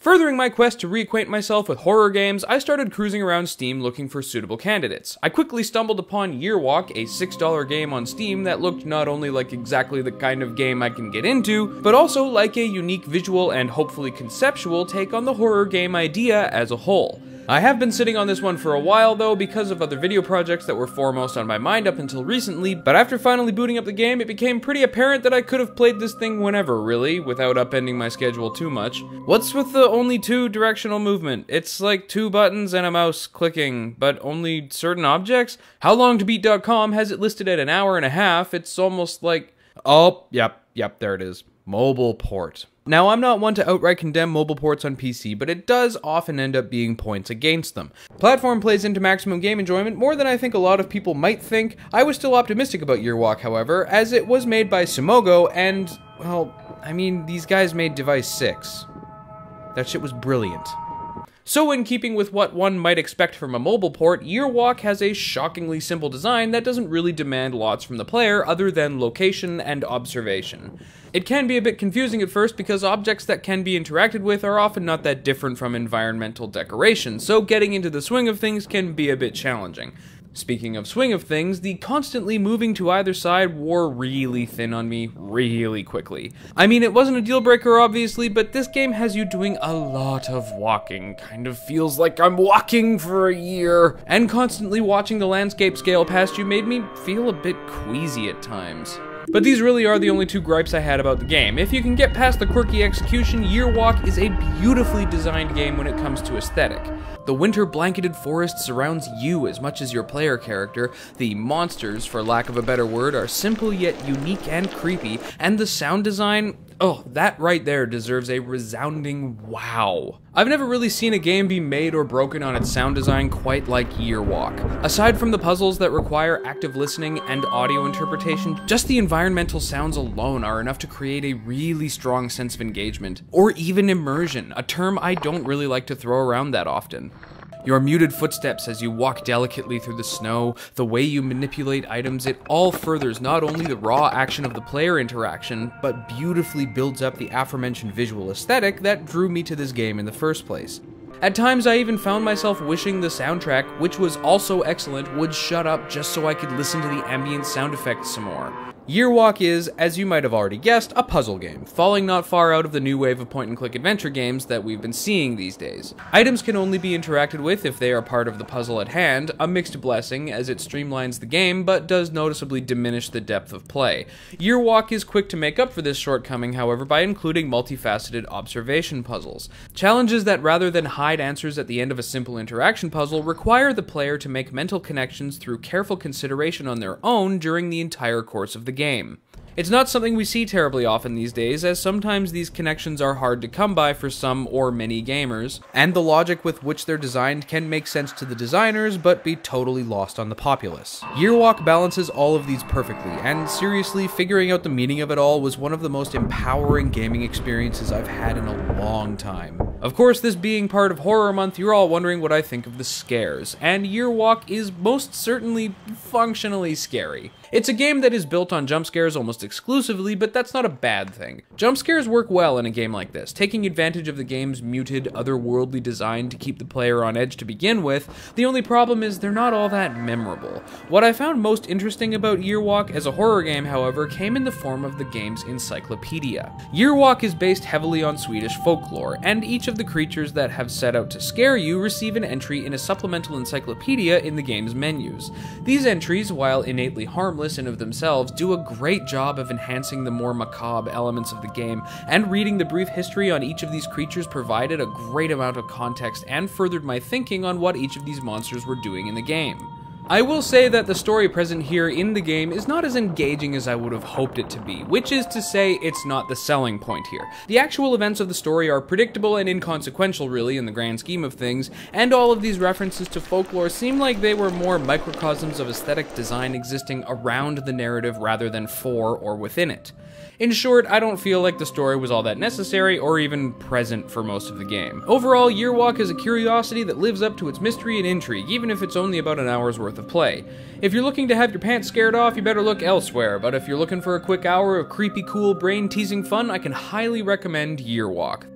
Furthering my quest to reacquaint myself with horror games, I started cruising around Steam looking for suitable candidates. I quickly stumbled upon Year Walk, a $6 game on Steam that looked not only like exactly the kind of game I can get into, but also like a unique visual and hopefully conceptual take on the horror game idea as a whole. I have been sitting on this one for a while though because of other video projects that were foremost on my mind up until recently, but after finally booting up the game, it became pretty apparent that I could have played this thing whenever, really, without upending my schedule too much. What's with the only 2 directional movement? It's like 2 buttons and a mouse clicking, but only certain objects? HowLongToBeat.com has it listed at an hour and a half. It's almost like... oh, yep, there it is. Mobile port. Now, I'm not one to outright condemn mobile ports on PC, but it does often end up being points against them. Platform plays into maximum game enjoyment more than I think a lot of people might think. I was still optimistic about Year Walk, however, as it was made by Simogo, and, well, I mean, these guys made Device 6. That shit was brilliant. So in keeping with what one might expect from a mobile port, Year Walk has a shockingly simple design that doesn't really demand lots from the player other than location and observation. It can be a bit confusing at first because objects that can be interacted with are often not that different from environmental decoration, so getting into the swing of things can be a bit challenging. Speaking of swing of things, the constantly moving to either side wore really thin on me really quickly. I mean, it wasn't a deal breaker obviously, but this game has you doing a lot of walking. Kind of feels like I'm walking for a year. And constantly watching the landscape scale past you made me feel a bit queasy at times. But these really are the only 2 gripes I had about the game. If you can get past the quirky execution, Year Walk is a beautifully designed game when it comes to aesthetic. The winter-blanketed forest surrounds you as much as your player character, the monsters, for lack of a better word, are simple yet unique and creepy, and the sound design, oh, that right there deserves a resounding wow. I've never really seen a game be made or broken on its sound design quite like Year Walk. Aside from the puzzles that require active listening and audio interpretation, just the environmental sounds alone are enough to create a really strong sense of engagement, or even immersion, a term I don't really like to throw around that often. Your muted footsteps as you walk delicately through the snow, the way you manipulate items, it all furthers not only the raw action of the player interaction, but beautifully builds up the aforementioned visual aesthetic that drew me to this game in the first place. At times I even found myself wishing the soundtrack, which was also excellent, would shut up just so I could listen to the ambient sound effects some more. Year Walk is, as you might have already guessed, a puzzle game, falling not far out of the new wave of point-and-click adventure games that we've been seeing these days. Items can only be interacted with if they are part of the puzzle at hand, a mixed blessing as it streamlines the game but does noticeably diminish the depth of play. Year Walk is quick to make up for this shortcoming, however, by including multifaceted observation puzzles. Challenges that, rather than hide answers at the end of a simple interaction puzzle, require the player to make mental connections through careful consideration on their own during the entire course of the game. It's not something we see terribly often these days, as sometimes these connections are hard to come by for some or many gamers, and the logic with which they're designed can make sense to the designers, but be totally lost on the populace. Year Walk balances all of these perfectly, and seriously, figuring out the meaning of it all was one of the most empowering gaming experiences I've had in a long time. Of course, this being part of Horror Month, you're all wondering what I think of the scares, and Year Walk is most certainly functionally scary. It's a game that is built on jump scares almost exclusively, but that's not a bad thing. Jump scares work well in a game like this, taking advantage of the game's muted, otherworldly design to keep the player on edge to begin with. The only problem is they're not all that memorable. What I found most interesting about Year Walk as a horror game, however, came in the form of the game's encyclopedia. Year Walk is based heavily on Swedish folklore, and each of the creatures that have set out to scare you receive an entry in a supplemental encyclopedia in the game's menus. These entries, while innately harmless in of themselves, do a great job of enhancing the more macabre elements of the game, and reading the brief history on each of these creatures provided a great amount of context and furthered my thinking on what each of these monsters were doing in the game. I will say that the story present here in the game is not as engaging as I would have hoped it to be, which is to say it's not the selling point here. The actual events of the story are predictable and inconsequential really in the grand scheme of things, and all of these references to folklore seem like they were more microcosms of aesthetic design existing around the narrative rather than for or within it. In short, I don't feel like the story was all that necessary or even present for most of the game. Overall, Year Walk is a curiosity that lives up to its mystery and intrigue, even if it's only about an hour's worth of play. If you're looking to have your pants scared off, you better look elsewhere, but if you're looking for a quick hour of creepy, cool, brain-teasing fun, I can highly recommend Year Walk.